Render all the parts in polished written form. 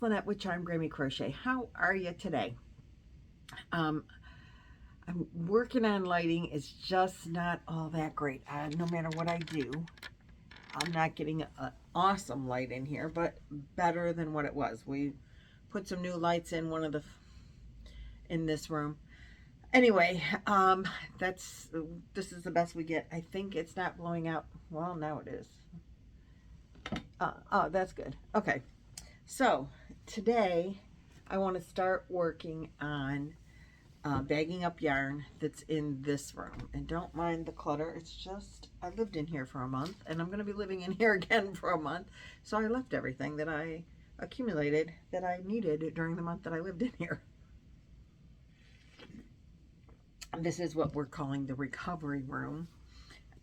Lynette with Charm Grammy Crochet. How are you today? I'm working on lighting. It's just not all that great. No matter what I do, I'm not getting an awesome light in here, but better than what it was. We put some new lights in in this room. Anyway, this is the best we get. I think it's not blowing out. Well, now it is. Oh, that's good. Okay. So today I want to start working on bagging up yarn that's in this room. And don't mind the clutter. It's just, I lived in here for a month and I'm going to be living in here again for a month. So I left everything that I accumulated that I needed during the month that I lived in here. This is what we're calling the recovery room.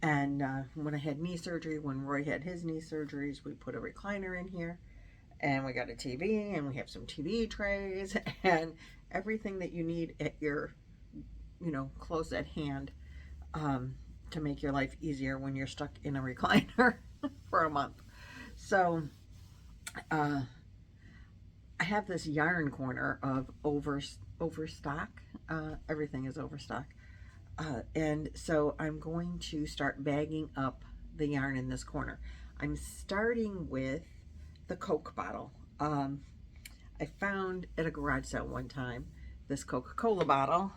And when I had knee surgery, when Roy had his knee surgeries, we put a recliner in here. And we got a TV, and we have some TV trays, and everything that you need at your, close at hand to make your life easier when you're stuck in a recliner for a month. So I have this yarn corner of overstock. Everything is overstock. And so I'm going to start bagging up the yarn in this corner. I'm starting with the Coke bottle. I found at a garage sale one time this Coca-Cola bottle.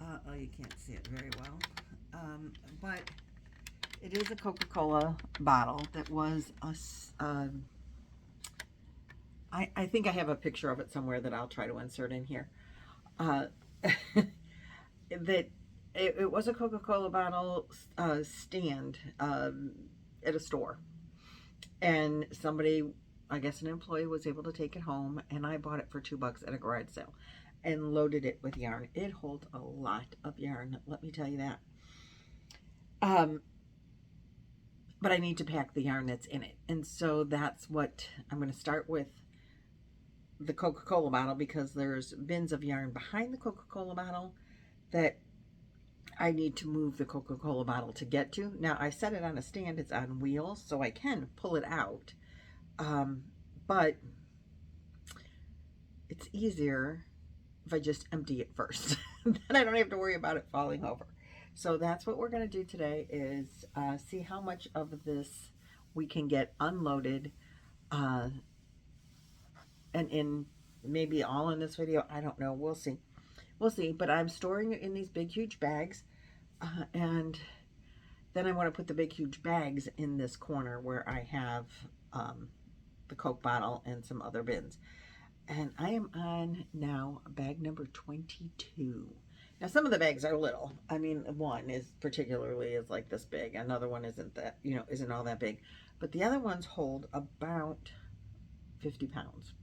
Oh, you can't see it very well, but it is a Coca-Cola bottle that was I think I have a picture of it somewhere that I'll try to insert in here. That it was a Coca-Cola bottle stand at a store. And somebody, I guess an employee, was able to take it home, and I bought it for $2 at a garage sale and loaded it with yarn. It holds a lot of yarn, let me tell you that. But I need to pack the yarn that's in it. And so that's what I'm going to start with, the Coca-Cola bottle, because there's bins of yarn behind the Coca-Cola bottle that I need to move the Coca-Cola bottle to get to. Now, I set it on a stand. It's on wheels, so I can pull it out. But it's easier if I just empty it first. Then I don't have to worry about it falling over. So that's what we're going to do today, is see how much of this we can get unloaded. And in maybe all in this video. I don't know. We'll see. We'll see. But I'm storing it in these big, huge bags. And then I want to put the big, huge bags in this corner where I have the Coke bottle and some other bins. And I am on now bag number 22. Now, some of the bags are little. I mean, one is like this big. Another one isn't that, isn't all that big. But the other ones hold about 50 pounds.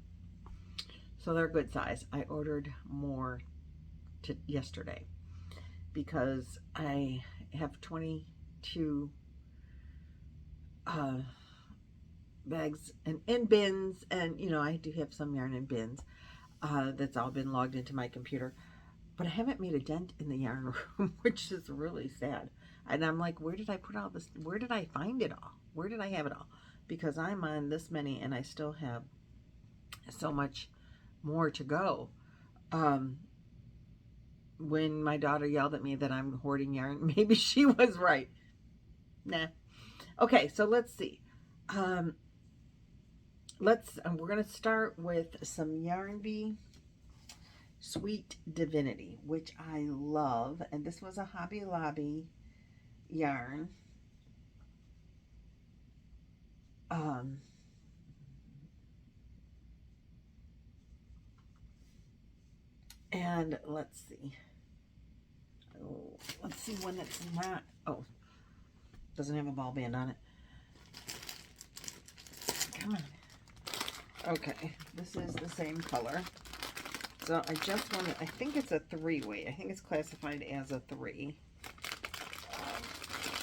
So they're good size. I ordered more yesterday, because I have 22 bags and bins, and I do have some yarn in bins that's all been logged into my computer, but I haven't made a dent in the yarn room, which is really sad. And I'm like, where did I put all this? Where did I find it all? Where did I have it all? Because I'm on this many and I still have so much more to go. When my daughter yelled at me that I'm hoarding yarn, maybe she was right. Nah. Okay, so let's see. We're going to start with some Yarn Bee Sweet Divinity, which I love. And this was a Hobby Lobby yarn. And let's see. Oh, let's see one that's not. Oh, doesn't have a ball band on it. Come on. Okay, this is the same color. So I just want to, I think it's a 3-weight. I think it's classified as a 3.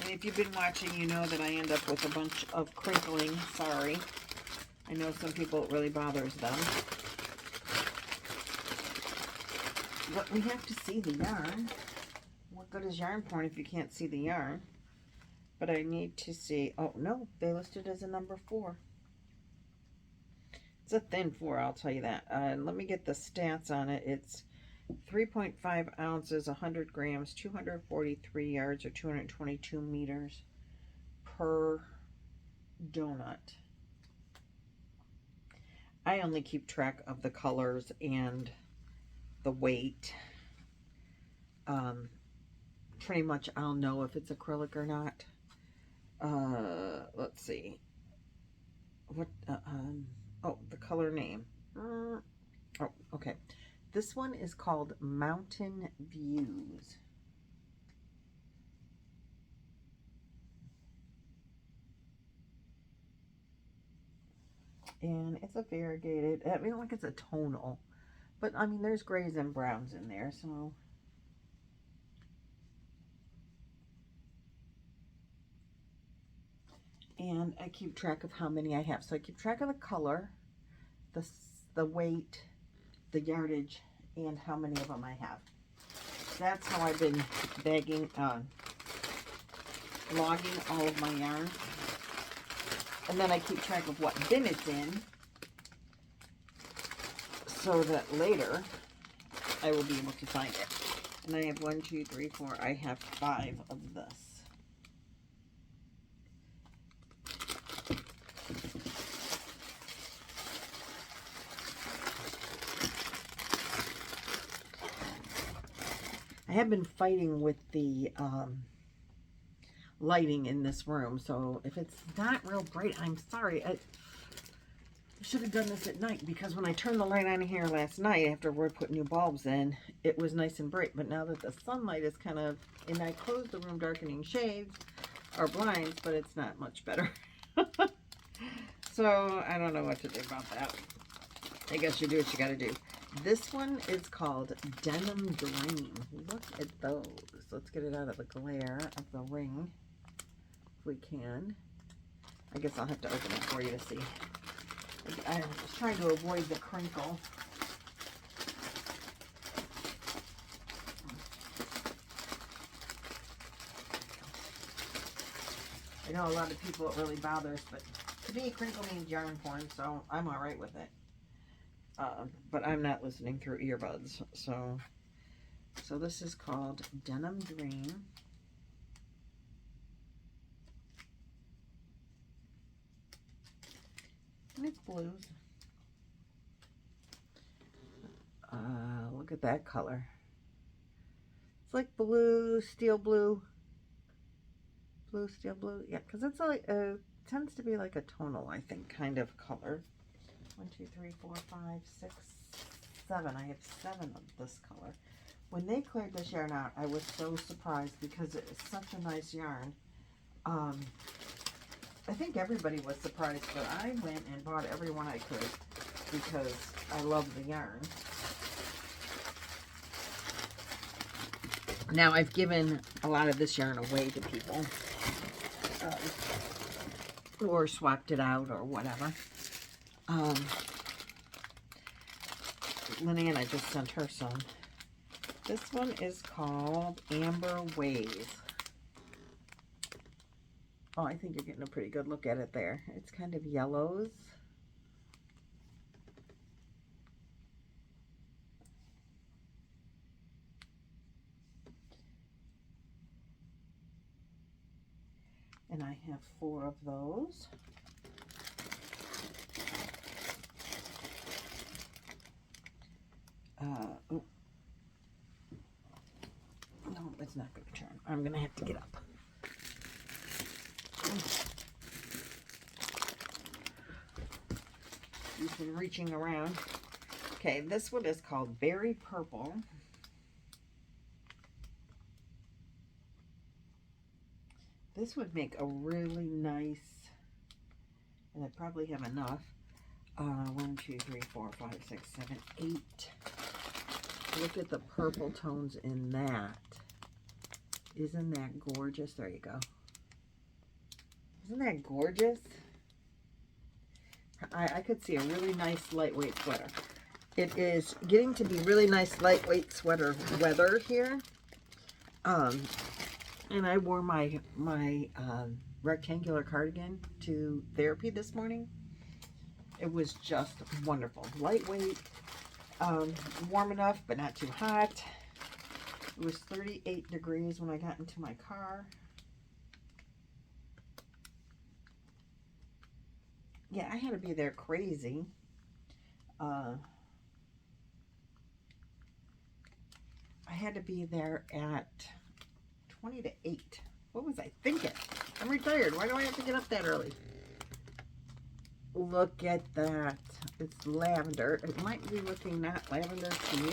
And if you've been watching, you know that I end up with a bunch of crinkling. Sorry. I know some people, it really bothers them. But we have to see the yarn. What good is yarn porn if you can't see the yarn? But I need to see, oh no, they listed as a number 4. It's a thin 4, I'll tell you that. And let me get the stats on it. It's 3.5 ounces, 100 grams, 243 yards, or 222 meters per donut. I only keep track of the colors and the weight. Pretty much I'll know if it's acrylic or not. Let's see. What, oh, the color name. Oh, okay. This one is called Mountain Views. And it's a variegated, I mean, like it's a tonal. But, I mean, there's grays and browns in there, so. And I keep track of how many I have. So I keep track of the color, the weight, the yardage, and how many of them I have. That's how I've been bagging, logging all of my yarn. And then I keep track of what bin it's in, so that later I will be able to find it. And I have 1, 2, 3, 4. I have 5 of this. I have been fighting with the lighting in this room, so if it's not real bright, I'm sorry. I should have done this at night, because when I turned the light on here last night after we put new bulbs in, it was nice and bright. But now that the sunlight is kind of, and I closed the room darkening shades or blinds, but it's not much better. So I don't know what to do about that. I guess you do what you gotta do. This one is called Denim Dream. Look at those. Let's get it out of the glare of the ring if we can. I guess I'll have to open it for you to see. I was trying to avoid the crinkle. I know a lot of people it really bothers, but to me crinkle means yarn porn, so I'm alright with it. But I'm not listening through earbuds, so this is called Denim Dream. And it's blues. Look at that color. It's like blue, steel blue. Blue, steel blue. Yeah, because it's like tends to be like a tonal, I think, kind of color. 1, 2, 3, 4, 5, 6, 7. I have 7 of this color. When they cleared this yarn out, I was so surprised because it is such a nice yarn. I think everybody was surprised, but I went and bought every one I could because I love the yarn. Now, I've given a lot of this yarn away to people, or swapped it out or whatever. Lynanne, I just sent her some. This one is called Amber Waves. Oh, I think you're getting a pretty good look at it there. It's kind of yellows. And I have 4 of those. Oh. No, it's not going to turn. I'm going to have to get up. You've been reaching around. Okay, this one is called Berry Purple. This would make a really nice, and I probably have enough. 1, 2, 3, 4, 5, 6, 7, 8. Look at the purple tones in that. Isn't that gorgeous? There you go. Isn't that gorgeous? I could see a really nice lightweight sweater. It is getting to be really nice lightweight sweater weather here. And I wore my rectangular cardigan to therapy this morning. It was just wonderful. Lightweight, warm enough, but not too hot. It was 38 degrees when I got into my car. Yeah, I had to be there crazy. I had to be there at 20 to 8. What was I thinking? I'm retired. Why do I have to get up that early? Look at that. It's lavender. It might be looking not lavender to you,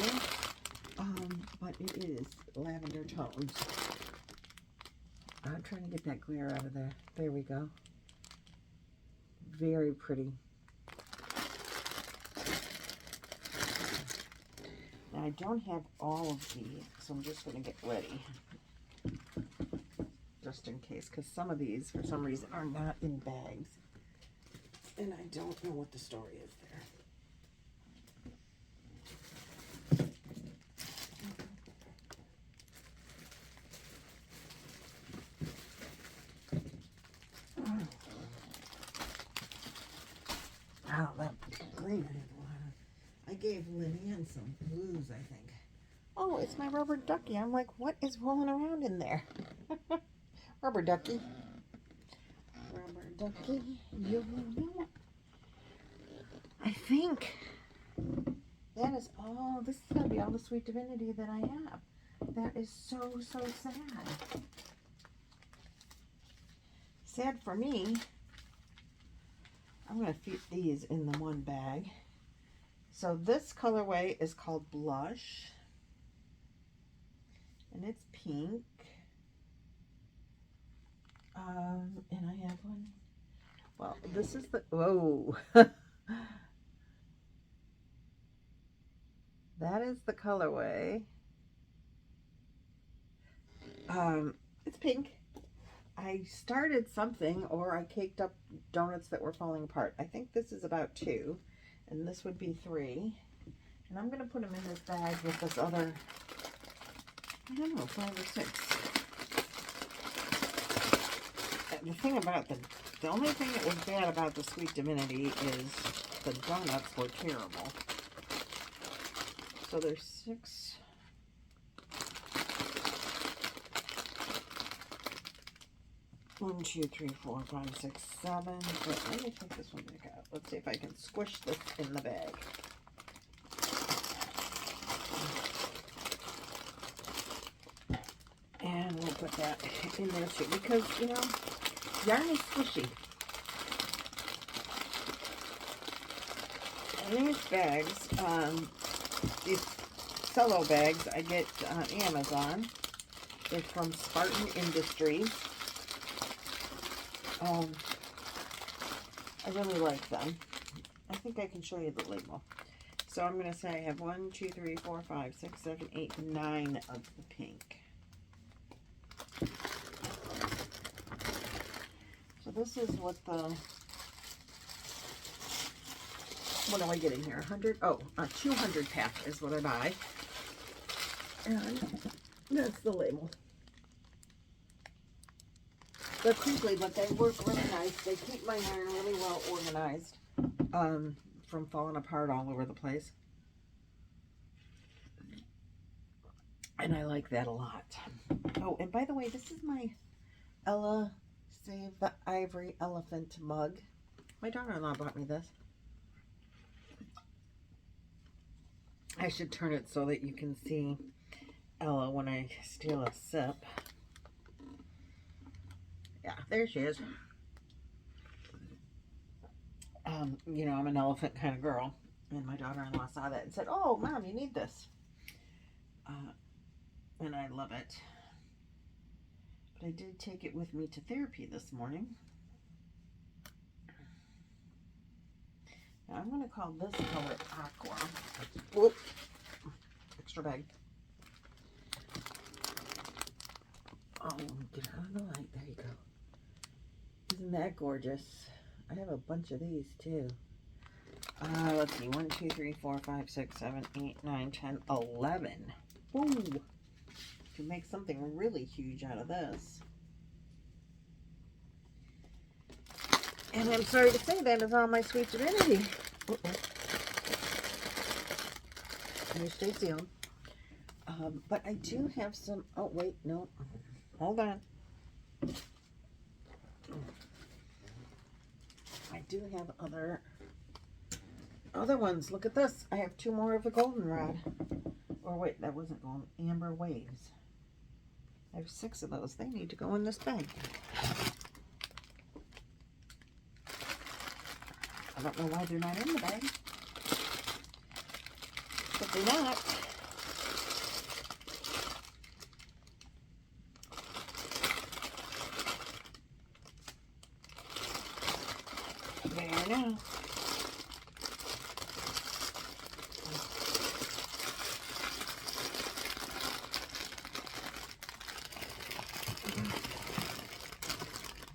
but it is lavender tones. I'm trying to get that glare out of there. There we go. Very pretty. Now I don't have all of these, so I'm just going to get ready. Just in case, because some of these, for some reason, are not in bags. And I don't know what the story is there. Oh, that green I didn't want. I gave Lynanne some blues, I think. Oh, it's my rubber ducky. I'm like, what is rolling around in there? Rubber ducky. Rubber ducky. You. I think that is all. This is going to be all the Sweet Divinity that I have. That is so, so sad. Sad for me. I'm going to fit these in the one bag. So this colorway is called Blush. And it's pink. And I have one. Well, this is the, whoa. That is the colorway. It's pink. I started something, or I caked up donuts that were falling apart. I think this is about 2, and this would be 3. And I'm going to put them in this bag with this other, I don't know, 5 or 6. The thing about the only thing that was bad about the Sweet Divinity is the donuts were terrible. So there's 6. One, 2, 3, 4, 5, 6, 7. But let me take this one back out. Let's see if I can squish this in the bag. And we'll put that in there too, because, you know, yarn is squishy. And these bags, these cello bags I get on Amazon. They're from Spartan Industries. I really like them. I think I can show you the label. So I'm going to say I have 1, 2, 3, 4, 5, 6, 7, 8, 9 of the pink. So this is what the, what am I getting here? 100? Oh, a 200 pack is what I buy. And that's the label. They're crinkly, but they work really nice. They keep my yarn really well organized from falling apart all over the place. And I like that a lot. Oh, and by the way, this is my Ella Save the Ivory Elephant mug. My daughter-in-law bought me this. I should turn it so that you can see Ella when I steal a sip. Yeah, there she is. You know, I'm an elephant kind of girl. And my daughter-in-law saw that and said, oh, Mom, you need this. And I love it. But I did take it with me to therapy this morning. Now I'm going to call this color Aqua. Whoop. Extra bag. Oh, get out of the light. There you go. Isn't that gorgeous? I have a bunch of these too. Let's see. 1, 2, 3, 4, 5, 6, 7, 8, 9, 10, 11. Ooh. To make something really huge out of this. And I'm sorry to say that is all my sweet divinity. You stay sealed. But I do have some, oh wait, no, hold on. I do have other ones. Look at this. I have 2 more of the goldenrod. Or wait, that wasn't golden. Amber waves. I have 6 of those. They need to go in this bag. I don't know why they're not in the bag. But they're not. There now.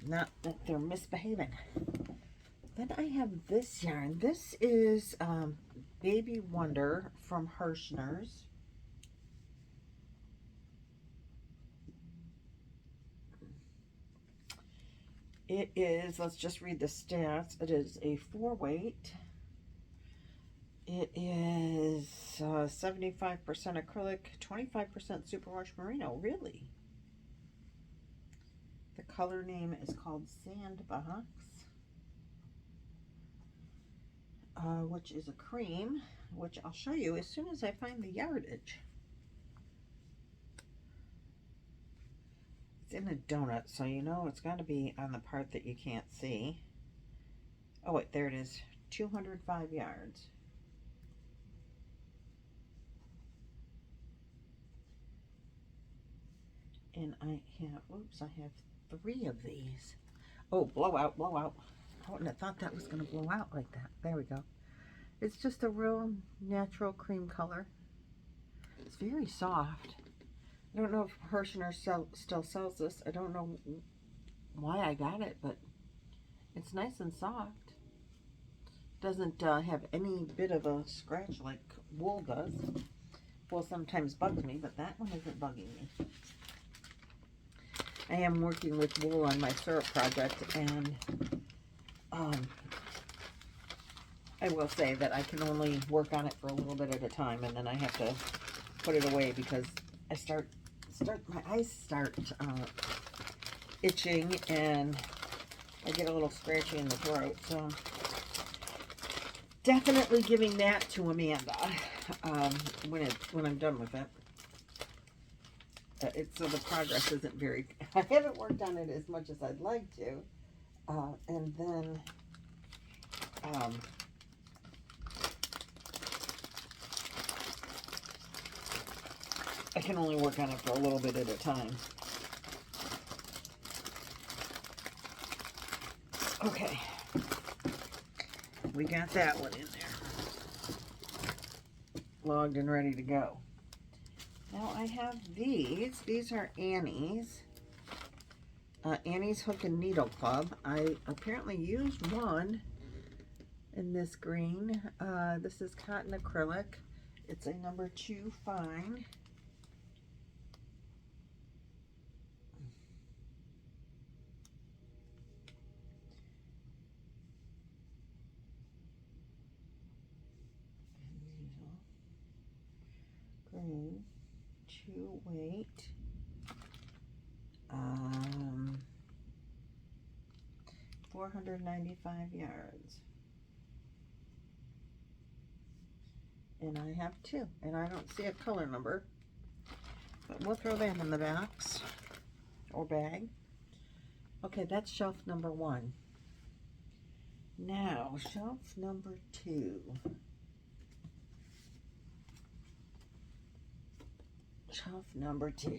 Not that they're misbehaving. Then I have this yarn. This is Baby Wonder from Hirschner's. It is, let's just read the stats. It is a 4-weight. It is 75% acrylic, 25% superwash merino. Really? The color name is called Sandbox, which is a cream, which I'll show you as soon as I find the yardage. It's in a donut, so you know it's got to be on the part that you can't see. Oh wait, there it is. 205 yards. And I have, oops, I have 3 of these. Oh, blowout, blowout. I wouldn't have thought that was going to blow out like that. There we go. It's just a real natural cream color. It's very soft. I don't know if Hirschner still sells this. I don't know why I got it, but it's nice and soft. Doesn't have any bit of a scratch like wool does. Wool sometimes bugs me, but that one isn't bugging me. I am working with wool on my syrup project, and I will say that I can only work on it for a little bit at a time, and then I have to put it away because my eyes start itching, and I get a little scratchy in the throat. So definitely giving that to Amanda when I'm done with it. So the progress isn't very. I haven't worked on it as much as I'd like to, and then I can only work on it for a little bit at a time. Okay, we got that one in there, logged and ready to go. Now I have these. These are Annie's. Annie's Hook and Needle Club. I apparently used one in this green. This is cotton acrylic. It's a number 2 fine. Green. 2 weight. 495 yards. And I have 2, and I don't see a color number, but we'll throw that in the box or bag. Okay, that's shelf number 1. Now shelf number 2. Shelf number 2.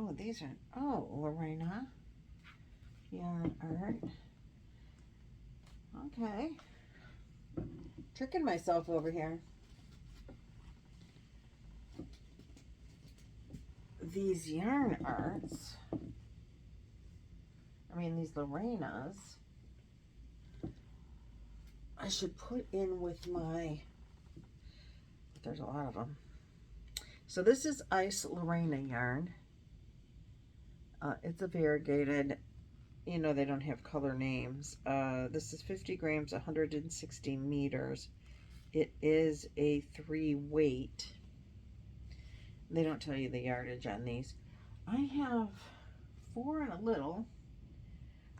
Oh, these are, oh, Lorena yarn art. Okay. Tricking myself over here. These yarn arts, I mean these Lorenas, I should put in with my, there's a lot of them. So this is Ice Lorena yarn. It's a variegated, you know, they don't have color names. This is 50 grams, 160 meters. It is a 3 weight. They don't tell you the yardage on these. I have 4 and a little.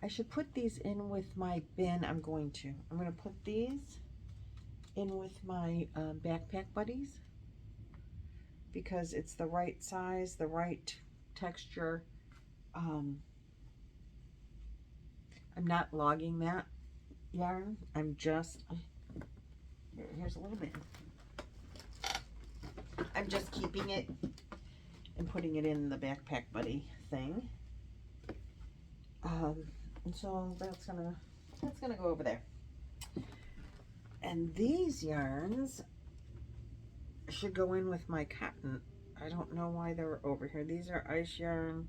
I should put these in with my bin. I'm going to put these in with my backpack buddies because it's the right size, the right texture. I'm not logging that yarn. I'm just, here's a little bit. I'm just keeping it and putting it in the backpack buddy thing. And so that's gonna go over there. And these yarns should go in with my cotton. I don't know why they're over here. These are ice yarn,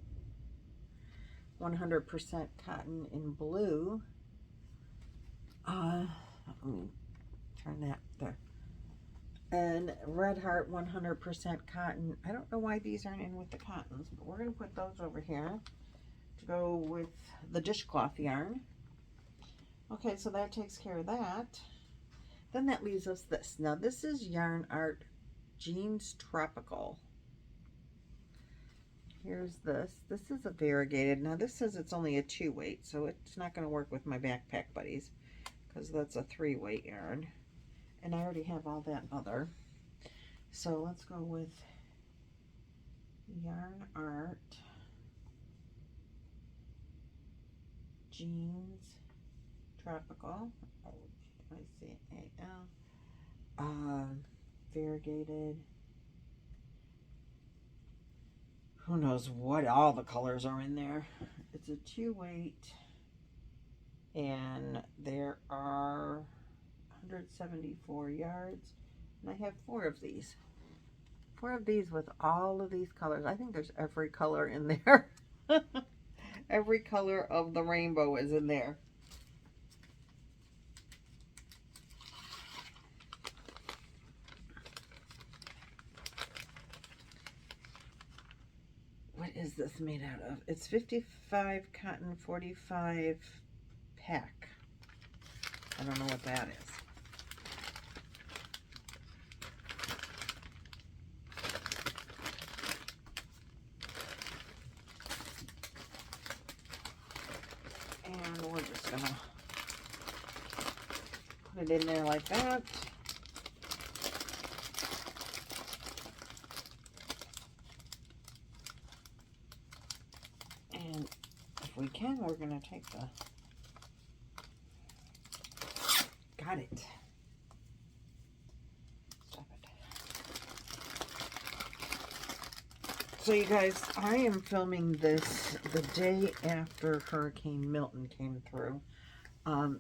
100% cotton in blue. Let me turn that there. And Red Heart, 100% cotton. I don't know why these aren't in with the cottons, but we're going to put those over here to go with the dishcloth yarn. Okay, so that takes care of that. Then that leaves us this. Now this is Yarn Art Jeans Tropical. Here's this. This is a variegated. Now this says it's only a 2 weight, so it's not going to work with my backpack buddies because that's a 3 weight yarn. And I already have all that other. So let's go with Yarn Art Jeans Tropical. Oh, I see A-L. Variegated. Who knows what all the colors are in there. It's a 2 weight. And there are 174 yards. And I have 4 of these. 4 of these with all of these colors. I think there's every color in there. Every color of the rainbow is in there. What is this made out of? It's 55 cotton, 45 pack. I don't know what that is. And we're just gonna put it in there like that. And if we can, we're gonna take the, got it. Stop it. So you guys, I am filming this the day after Hurricane Milton came through.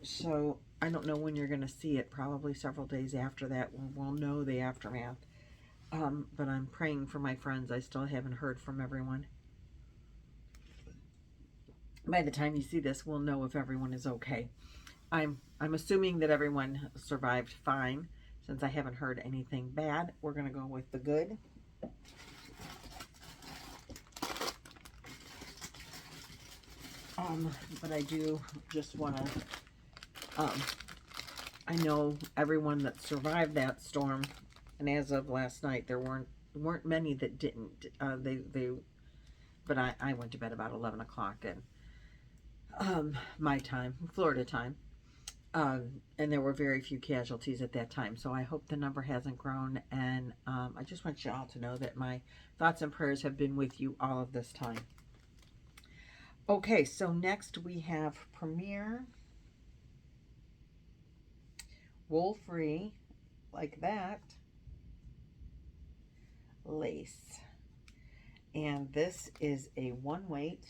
So I don't know when you're going to see it, probably several days after that we'll know the aftermath. But I'm praying for my friends. I still haven't heard from everyone. By the time you see this, we'll know if everyone is okay. I'm assuming that everyone survived fine. Since I haven't heard anything bad, we're going to go with the good. But I do just want to, I know everyone that survived that storm, and as of last night, there weren't many that didn't. But I went to bed about 11 o'clock and my time, Florida time, and there were very few casualties at that time. So I hope the number hasn't grown, and I just want you all to know that my thoughts and prayers have been with you all of this time. Okay, so next we have Premier wool-free, like that, lace. And this is a 1 weight.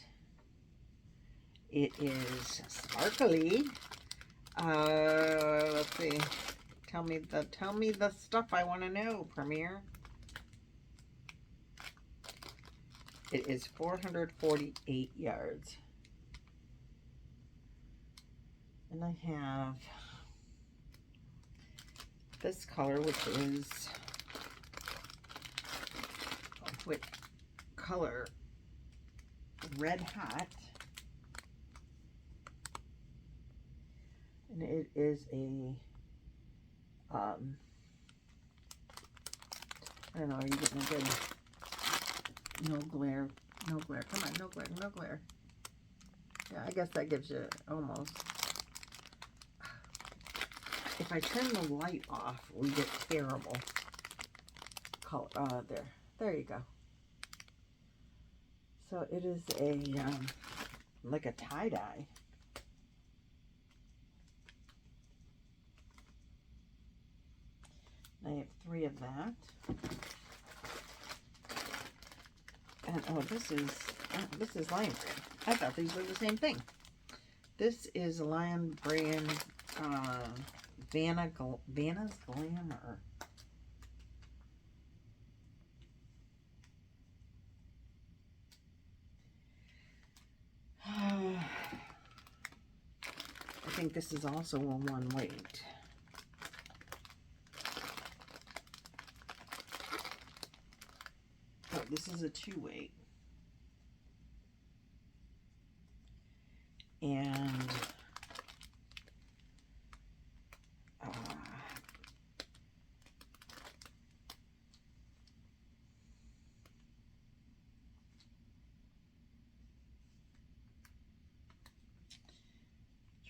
It is sparkly. Let's see. Tell me the stuff I want to know, Premier. It is 448 yards. And I have this color, which is, what color Red Hot. And it is a, I don't know, are you getting a good, no glare, come on, no glare. Yeah, I guess that gives you almost. If I turn the light off, we get terrible color. There you go. So it is a, like a tie-dye. I have 3 of that. And oh, this is Lion brand. I thought these were the same thing. This is Lion brand Vanna's Glamour. I think this is also a 1 weight. Oh, this is a 2 weight. And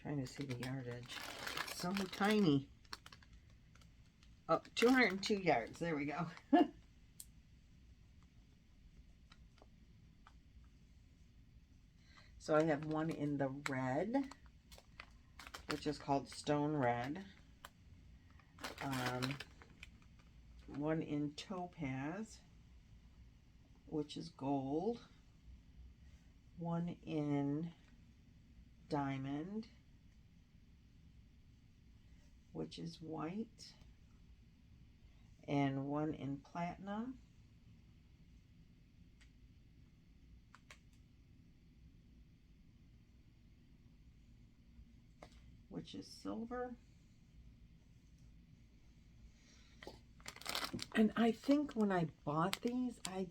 trying to see the yardage. It's so tiny. Oh, 202 yards. There we go. So I have one in the red, which is called Stone Red. One in topaz, which is gold. One in diamond, which is white. And one in platinum, which is silver. And I think when I bought these, I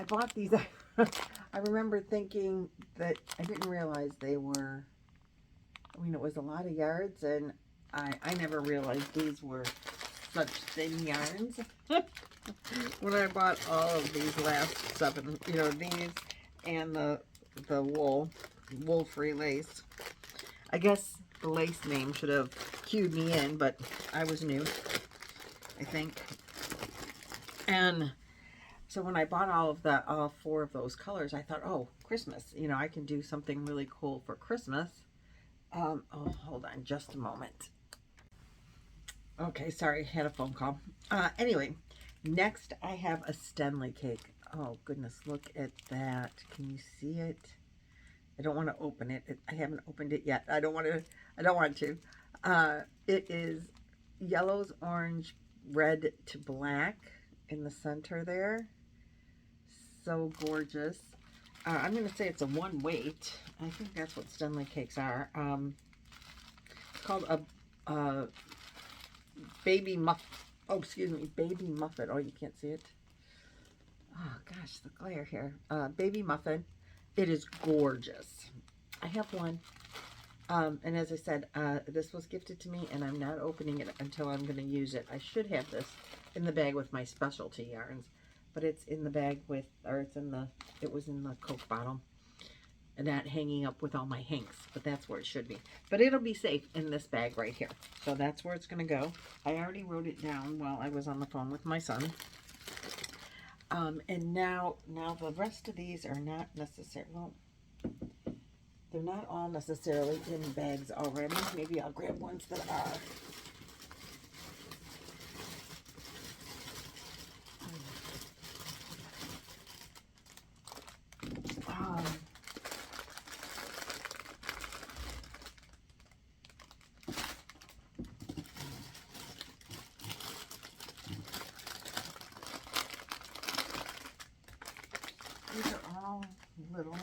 bought these, I remember thinking that I didn't realize they were, I mean, it was a lot of yards, and I never realized these were such thin yarns. When I bought all of these last 7, you know, these and the wool-free lace. I guess the lace name should have cued me in, but I was new, I think. And so when I bought all 4 of those colors, I thought, oh, Christmas, you know, I can do something really cool for Christmas. Oh, hold on just a moment. Okay, sorry, I had a phone call. Anyway, next I have a Stenley cake. Oh goodness, look at that. Can you see it? I don't want to open it. I haven't opened it yet. I don't want to. It is yellows, orange, red to black in the center there. So gorgeous. I'm going to say it's a 1 weight. I think that's what Stenley cakes are. It's called a baby muff. Oh, excuse me, baby muffin. Oh, you can't see it. Oh gosh, the glare here. Baby muffin. It is gorgeous. I have one. And as I said, this was gifted to me, and I'm not opening it until I'm going to use it. I should have this in the bag with my specialty yarns, but it's in the bag with, or it was in the Coke bottle, and not hanging up with all my hanks, but that's where it should be. But it'll be safe in this bag right here. So that's where it's going to go. I already wrote it down while I was on the phone with my son. And now the rest of these are not necessarily, well, they're not all necessarily in bags already. Maybe I'll grab ones that are. These are all little.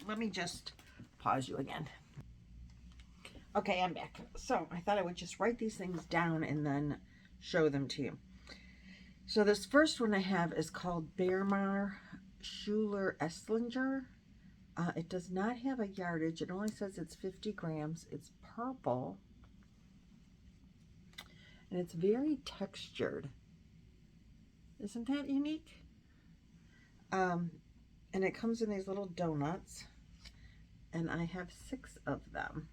Let me just pause you again. Okay, I'm back. So I thought I would just write these things down and then show them to you. So this first one I have is called Bearmar Schuler Esslinger. It does not have a yardage. It only says it's 50 grams. It's purple. And it's very textured. Isn't that unique? And it comes in these little donuts. And I have 6 of them.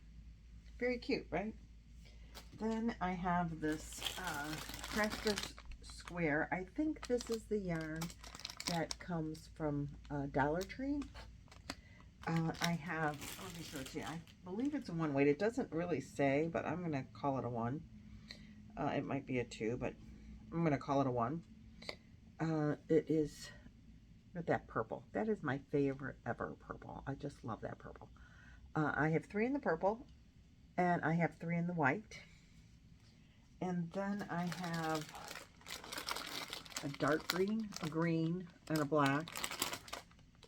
Very cute, right? Then I have this Crafter's Square. I think this is the yarn that comes from Dollar Tree. I have, let me show it to you. I believe it's a 1 weight. It doesn't really say, but I'm going to call it a 1. It might be a 2, but I'm going to call it a 1. It is with that purple. That is my favorite ever purple. I just love that purple. I have 3 in the purple, and I have 3 in the white. And then I have a dark green, a green, and a black,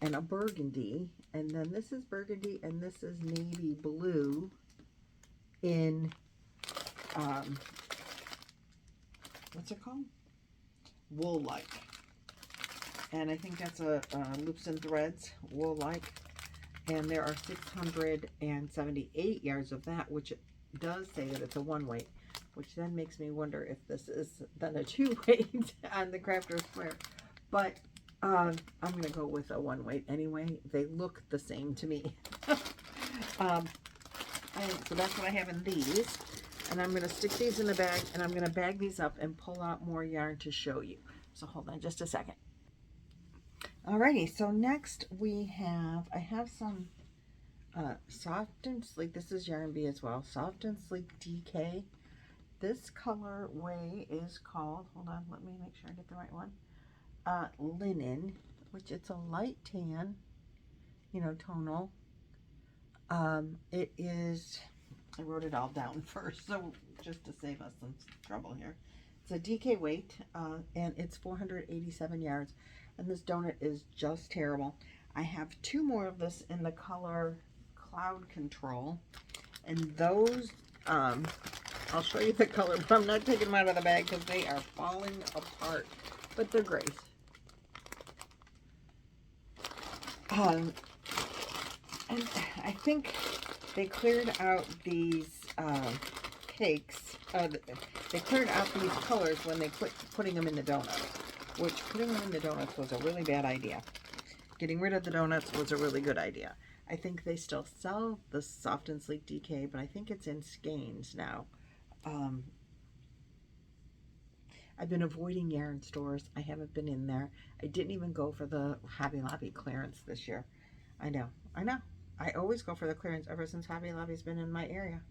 and a burgundy. And then this is burgundy, and this is navy blue in, what's it called? Wool-like. And I think that's a Loops and Threads wool-like. And there are 678 yards of that, which does say that it's a 1 weight, which then makes me wonder if this is then a 2 weight on the Crafter's Square. But I'm going to go with a 1 weight anyway. They look the same to me. So that's what I have in these. And I'm going to stick these in the bag, and I'm going to bag these up and pull out more yarn to show you. So hold on just a second. Alrighty, so next I have some Soft and Sleek. This is Yarn Bee as well. Soft and Sleek DK. This colorway is called, hold on, let me make sure I get the right one. Linen, which it's a light tan, you know, tonal. It is, I wrote it all down first, so just to save us some trouble here. It's a DK weight, and it's 487 yards. And this donut is just terrible. I have 2 more of this in the color Cloud Control. And those, I'll show you the color, but I'm not taking them out of the bag because they are falling apart. But they're great. And I think they cleared out these cakes. They cleared out these colors when they quit putting them in the donuts. Which, putting them in the donuts was a really bad idea. Getting rid of the donuts was a really good idea. I think they still sell the Soft and Sleek DK, but I think it's in skeins now. I've been avoiding yarn stores. I haven't been in there. I didn't even go for the Hobby Lobby clearance this year. I know. I always go for the clearance ever since Hobby Lobby's been in my area.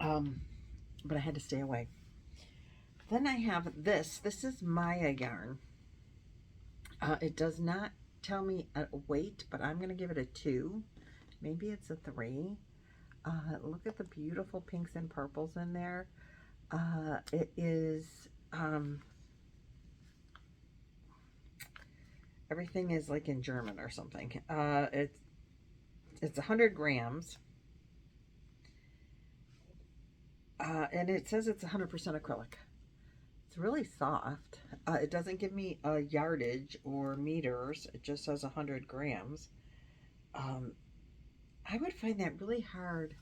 But I had to stay away. Then I have this. This is Maya yarn. It does not tell me a weight, but I'm going to give it a 2. Maybe it's a 3. Look at the beautiful pinks and purples in there. It is, everything is like in German or something. It's 100 grams. And it says it's 100% acrylic. It's really soft. It doesn't give me a yardage or meters. It just says 100 grams. I would find that really hard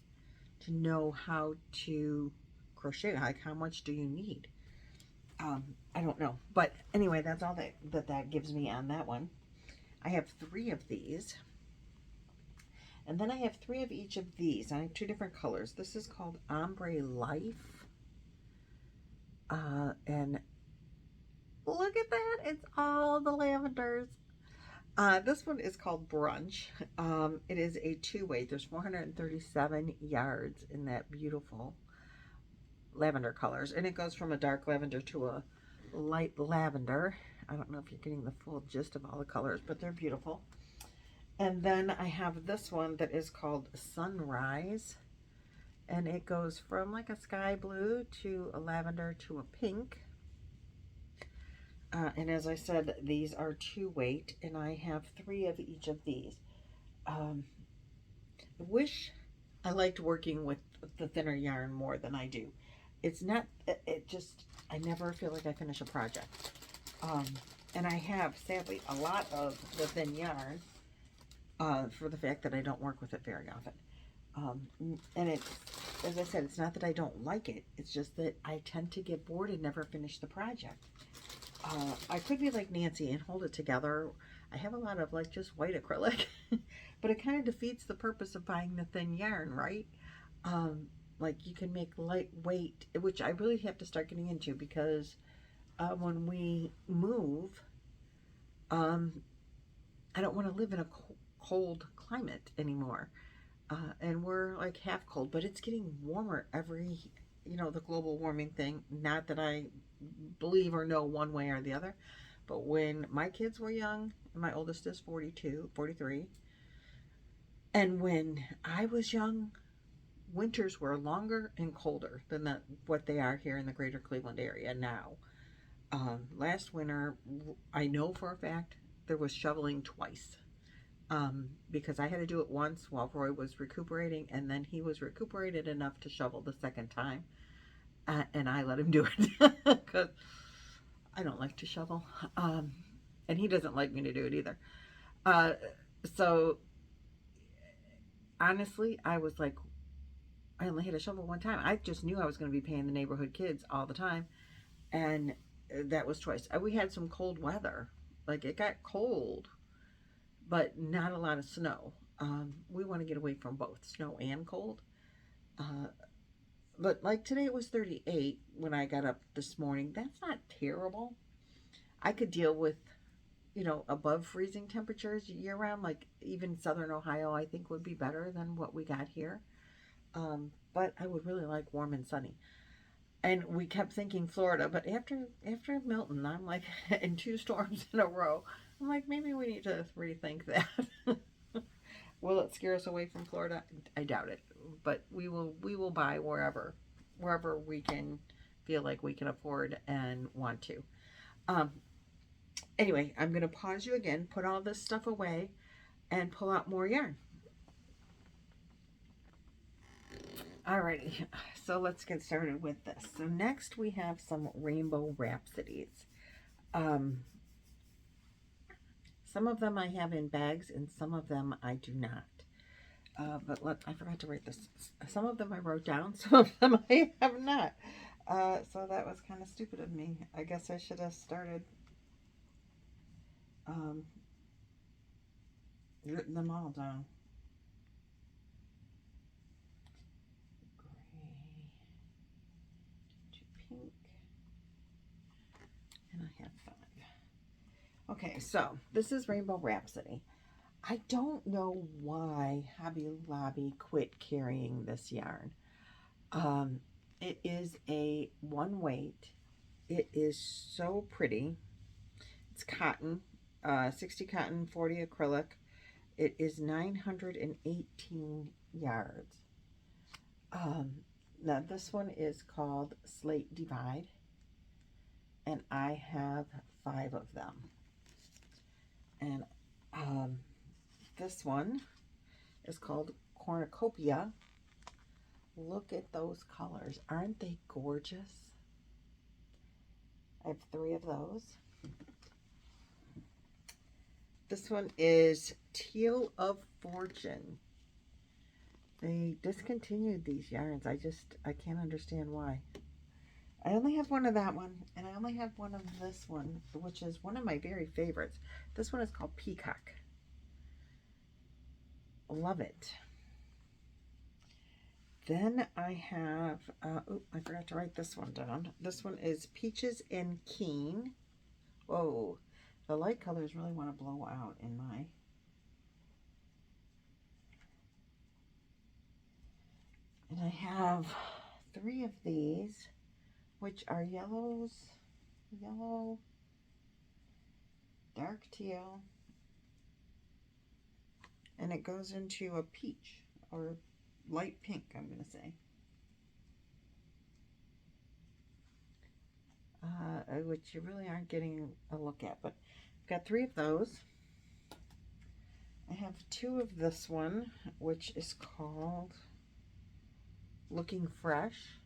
to know how to crochet. Like, how much do you need? I don't know. But anyway, that's all that gives me on that one. I have 3 of these. And then I have 3 of each of these. I have 2 different colors. This is called Ombre Life. And look at that. It's all the lavenders. This one is called Brunch. It is a 2 weight. There's 437 yards in that beautiful lavender colors. And it goes from a dark lavender to a light lavender. I don't know if you're getting the full gist of all the colors, but they're beautiful. And then I have this one that is called Sunrise. And it goes from like a sky blue to a lavender to a pink. And as I said, these are 2 weight, and I have 3 of each of these. I wish I liked working with the thinner yarn more than I do. It's not, I never feel like I finish a project. And I have, sadly, a lot of the thin yarn for the fact that I don't work with it very often. And it's, as I said, it's not that I don't like it. It's just that I tend to get bored and never finish the project. I could be like Nancy and hold it together. I have a lot of like just white acrylic, but it kind of defeats the purpose of buying the thin yarn, right? Like you can make lightweight, which I really have to start getting into because when we move, I don't want to live in a cold climate anymore. And we're like half cold, but it's getting warmer every, the global warming thing. Not that I believe or know one way or the other, but when my kids were young, my oldest is 42, 43, and when I was young, winters were longer and colder than what they are here in the greater Cleveland area now. Last winter, I know for a fact there was shoveling twice. Because I had to do it once while Roy was recuperating, and then he was recuperated enough to shovel the second time, and I let him do it because I don't like to shovel, and he doesn't like me to do it either. So honestly, I was like, I only had to shovel one time. I just knew I was going to be paying the neighborhood kids all the time, and that was twice. We had some cold weather, like it got cold, but not a lot of snow. We want to get away from both snow and cold. But like today it was 38 when I got up this morning. That's not terrible. I could deal with, above freezing temperatures year round. Like even southern Ohio, I think would be better than what we got here. But I would really like warm and sunny. And we kept thinking Florida, but after Milton, I'm like, in 2 storms in a row, I'm like, maybe we need to rethink that. Will it scare us away from Florida? I doubt it. But we will buy wherever we can feel like we can afford and want to. Anyway, I'm going to pause you again, put all this stuff away, and pull out more yarn. Alrighty, so let's get started with this. So next we have some Rainbow Rhapsodies. Some of them I have in bags and some of them I do not. But I forgot to write this. Some of them I wrote down, some of them I have not. So that was kind of stupid of me. I guess I should have started written them all down. Pink, and I have 5. Okay, so this is Rainbow Rhapsody. I don't know why Hobby Lobby quit carrying this yarn. It is a one weight. It is so pretty. It's cotton, 60 cotton, 40 acrylic. It is 918 yards. Now this one is called Slate Divide, and I have 5 of them. And this one is called Cornucopia. Look at those colors. Aren't they gorgeous? I have 3 of those. This one is Teal of Fortune. They discontinued these yarns. I can't understand why. I only have one of that one, and I only have one of this one, which is one of my very favorites. This one is called Peacock. Love it. Then I have, I forgot to write this one down. This one is Peaches and Keen. Whoa, the light colors really want to blow out in my... And I have 3 of these, which are yellow, dark teal, and it goes into a peach, or light pink, I'm going to say. Which you really aren't getting a look at, but I've got 3 of those. I have 2 of this one, which is called Looking Fresh,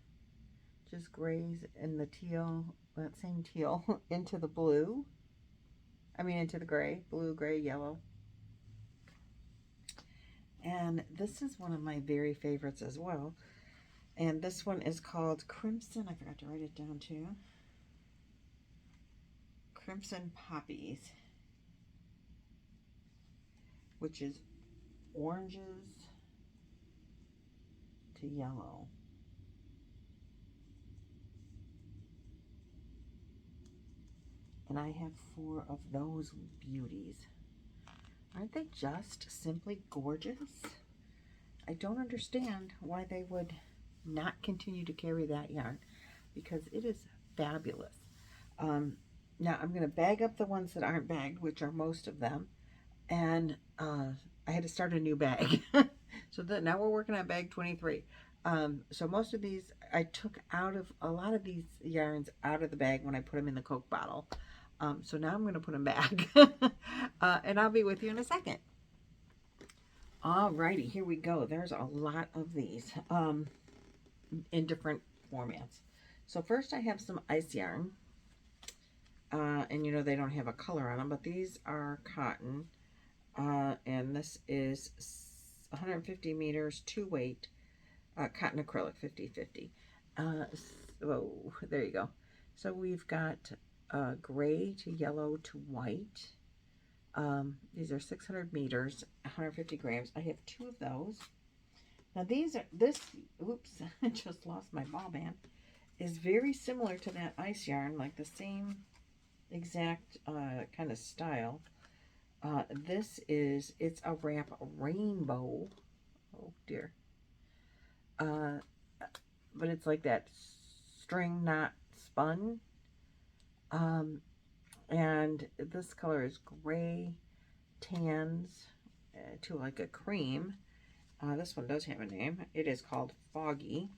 just grays and the teal that same teal into the blue. I mean into the gray, blue, gray, yellow. And this is one of my very favorites as well. And this one is called Crimson. I forgot to write it down too. Crimson Poppies, which is oranges to yellow. And I have 4 of those beauties. Aren't they just simply gorgeous? I don't understand why they would not continue to carry that yarn, because it is fabulous. Now I'm going to bag up the ones that aren't bagged, which are most of them, and I had to start a new bag. So now we're working on bag 23. So most of these I took out of, a lot of these yarns out of the bag when I put them in the Coke bottle. So now I'm going to put them back. And I'll be with you in a second. Alrighty, here we go. There's a lot of these in different formats. So first I have some ice yarn. And you know they don't have a color on them, but these are cotton. And this is 150 meters, 2 weight, cotton acrylic 50-50. So there you go. So we've got gray to yellow to white. These are 600 meters, 150 grams. I have 2 of those. Now oops, I just lost my ball band, is very similar to that ice yarn, like the same exact kind of style. It's a wrap rainbow. Oh dear. But it's like that string knot spun. And this color is gray, tans to like a cream. This one does have a name. It is called Foggy.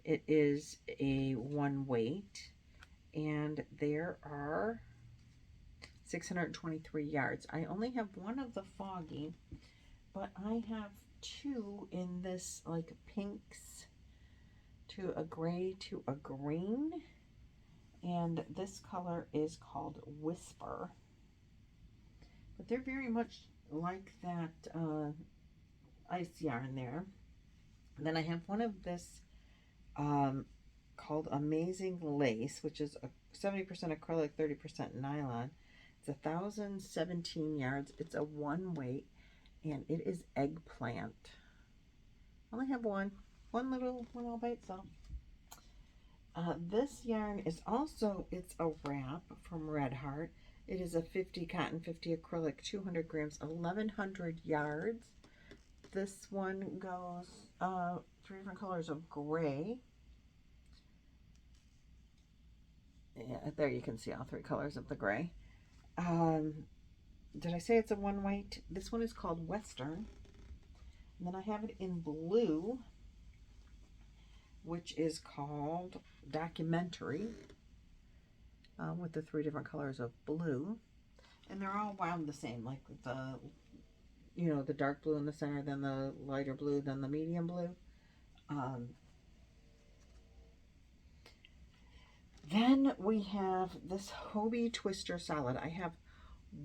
It is a 1 weight, and there are 623 yards. I only have 1 of the Foggy, but I have 2 in this like pinks to a gray to a green. And this color is called Whisper. But they're very much like that ice yarn there. And then I have 1 of this called Amazing Lace, which is 70% acrylic, 30% nylon. It's 1,017 yards. It's a 1 weight, and it is eggplant. I only have one all by itself. This yarn is also, it's a wrap from Red Heart. It is a 50 cotton, 50 acrylic, 200 grams, 1,100 yards. This one goes 3 different colors of gray. Yeah, there you can see all 3 colors of the gray. Did I say it's a 1 weight? This one is called Western. And then I have it in blue, which is called Documentary, with the 3 different colors of blue. And they're all wound the same, like the, you know, the dark blue in the center, then the lighter blue, then the medium blue. Then we have this Hobie Twister Solid. I have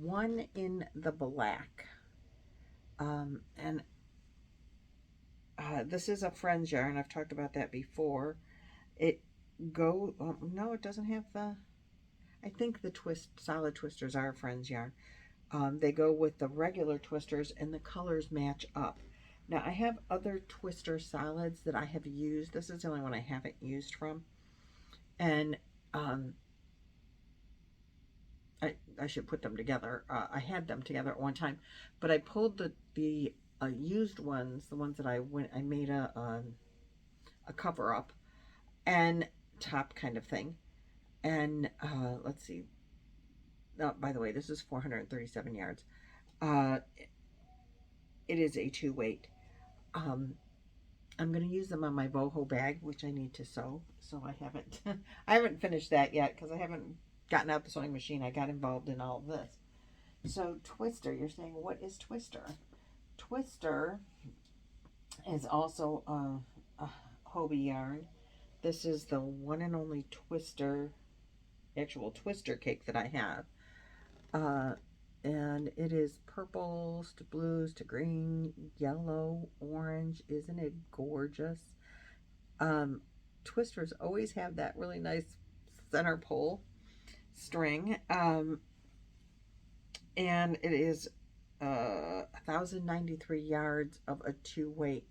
1 in the black. And this is a Friends yarn. I've talked about that before. No, it doesn't have the, I think the solid twisters are Friends yarn. They go with the regular twisters, and the colors match up. Now I have other twister solids that I have used. This is the only one I haven't used from. And I should put them together. I had them together at one time, but I pulled the used ones, the ones that I made a cover up and top kind of thing. And let's see. Oh, by the way, this is 437 yards. It is a 2 weight. I'm going to use them on my boho bag, which I need to sew. So I haven't finished that yet because I haven't gotten out the sewing machine. I got involved in all of this. So Twister, you're saying, what is Twister? Twister is also a Hobie yarn. This is the one and only Twister actual twister cake that I have. And it is purples to blues to green, yellow, orange. Isn't it gorgeous? Twisters always have that really nice center pull string. And it is 1,093 yards of a two-weight.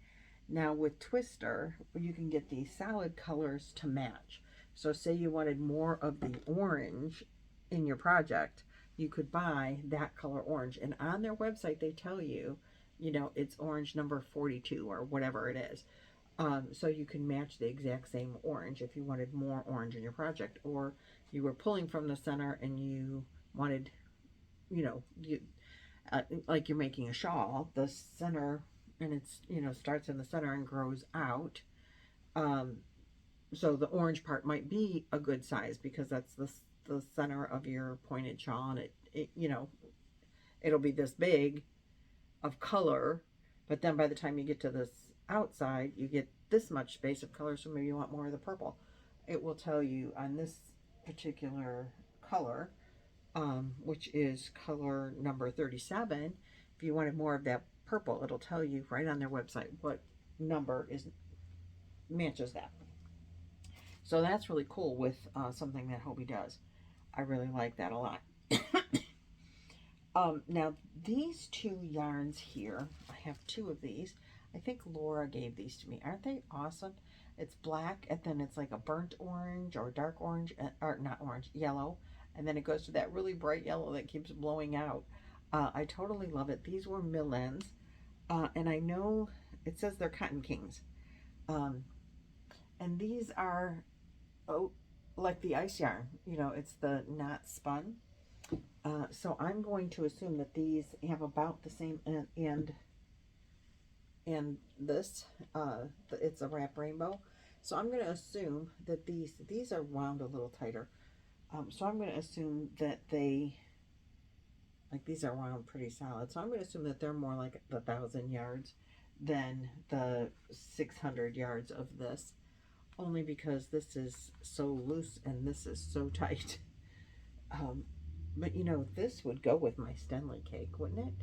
Now with Twister, you can get these solid colors to match. So say you wanted more of the orange in your project, you could buy that color orange. And on their website, they tell you, you know, it's orange number 42 or whatever it is. So you can match the exact same orange if you wanted more orange in your project, or you were pulling from the center and you wanted, you know, like you're making a shawl, the center, and it's, you know, starts in the center and grows out. So the orange part might be a good size because that's the center of your pointed shawl, and it you know, it'll be this big of color, but then by the time you get to this outside, you get this much space of color, so maybe you want more of the purple. It will tell you on this particular color, which is color number 37, if you wanted more of that purple, it'll tell you right on their website what number matches that. So that's really cool with something that Hobie does. I really like that a lot. Now these two yarns here, I have two of these. I think Laura gave these to me. Aren't they awesome? It's black, and then it's like a burnt orange or dark orange, or not orange, yellow. And then it goes to that really bright yellow that keeps blowing out. I totally love it. These were Lynanne's, and I know it says they're Cotton Kings. And these are, oh, like the ice yarn. You know, it's the not spun. So I'm going to assume that these have about the same end and this. It's a wrap rainbow. So I'm going to assume that these are wound a little tighter. So I'm going to assume that these are wound pretty solid. So I'm going to assume that they're more like the 1,000 yards than the 600 yards of this. Only because this is so loose and this is so tight. But you know, this would go with my Stenley cake, wouldn't it?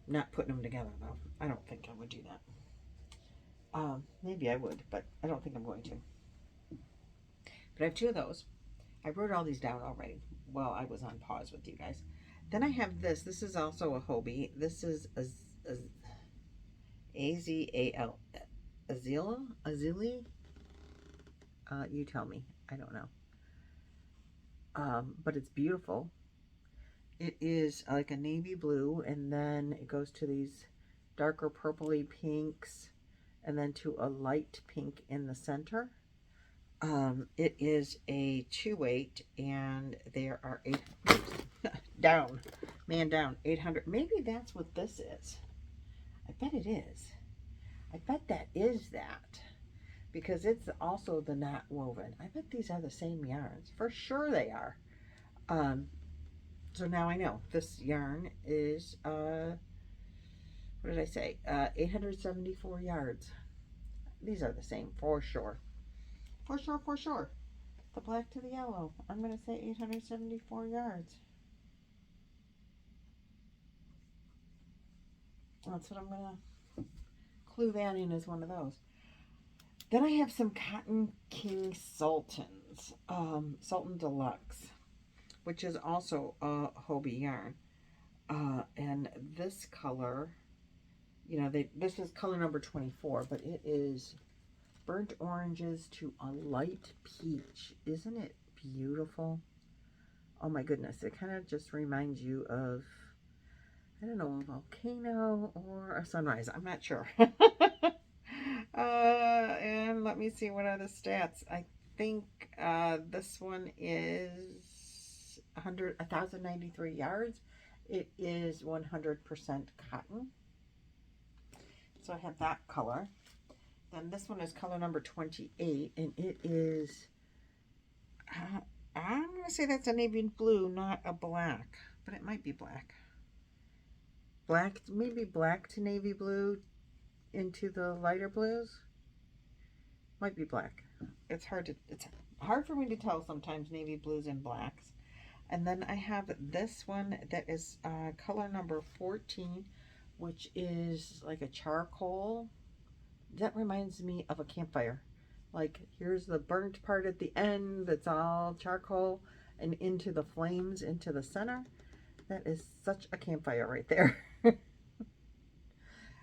Not putting them together though. I don't think I would do that. Maybe I would, but I don't think I'm going to. But I have two of those. I wrote all these down already while I was on pause with you guys. Then I have this. This is also a Hobie. This is A-Z-A-L. Azili? You tell me. I don't know. But it's beautiful. It is like a navy blue, and then it goes to these darker purpley pinks, and then to a light pink in the center. It is a 2/8, and there are 8 down, man down, 800. Maybe that's what this is. I bet it is. I bet that is that, because it's also the knot woven. I bet these are the same yarns. For sure they are. So now I know this yarn is, what did I say? 874 yards. These are the same for sure. For sure, for sure. The black to the yellow. I'm going to say 874 yards. That's what I'm going to clue that in as one of those. Then I have some Cotton King Sultans, Sultan Deluxe, which is also a Hobie yarn. And this color, you know, this is color number 24, but it is burnt oranges to a light peach. Isn't it beautiful? Oh my goodness, it kind of just reminds you of, I don't know, a volcano or a sunrise. I'm not sure. And let me see, what are the stats? I think this one is 1,093 yards. It is 100% cotton. So I have that color. Then this one is color number 28, and it is, I'm going to say that's a navy blue, not a black, but it might be black. Black, maybe black to navy blue into the lighter blues. Might be black. It's hard to, it's hard for me to tell sometimes, navy blues and blacks. And then I have this one that is color number 14, which is like a charcoal. That reminds me of a campfire. Like, here's the burnt part at the end that's all charcoal and into the flames into the center. That is such a campfire right there.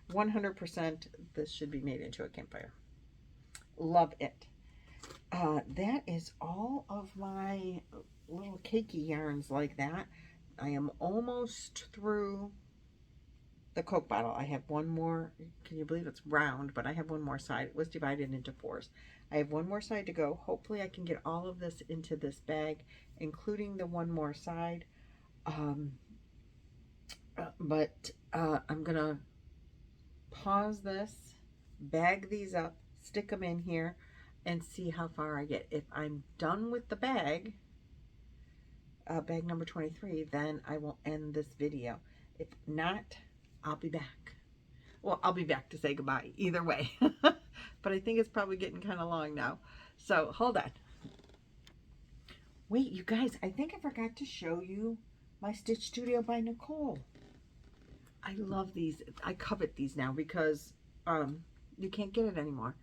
100% this should be made into a campfire. Love it. That is all of my little cakey yarns like that. I am almost through the Coke bottle. I have one more. Can you believe it's round? But I have one more side. It was divided into fours. I have one more side to go. Hopefully I can get all of this into this bag, including the one more side. But I'm going to pause this, bag these up, stick them in here, and see how far I get. If I'm done with the bag, bag number 23, then I will end this video. If not, I'll be back. Well, I'll be back to say goodbye either way. But I think it's probably getting kind of long now. So hold on. Wait, you guys, I think I forgot to show you my Stitch Studio by Nicole. I love these. I covet these now because you can't get it anymore.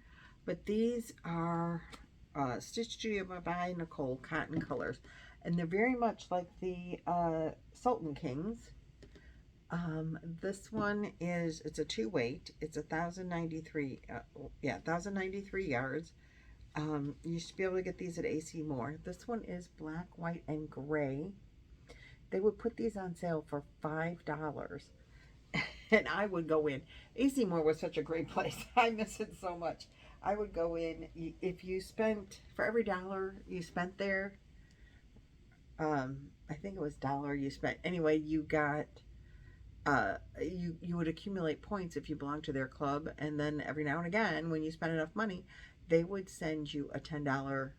But these are Stitch Studio by Nicole cotton colors. And they're very much like the Sultan Kings. This one is, it's a 2-weight. It's 1,093, 1,093 yards. You should be able to get these at AC Moore. This one is black, white, and gray. They would put these on sale for $5. And I would go in. AC Moore was such a great place. I miss it so much. I would go in. If you spent, for every dollar you spent there, I think it was $1 you spent. Anyway, you got, you would accumulate points if you belonged to their club. And then every now and again, when you spent enough money, they would send you a $10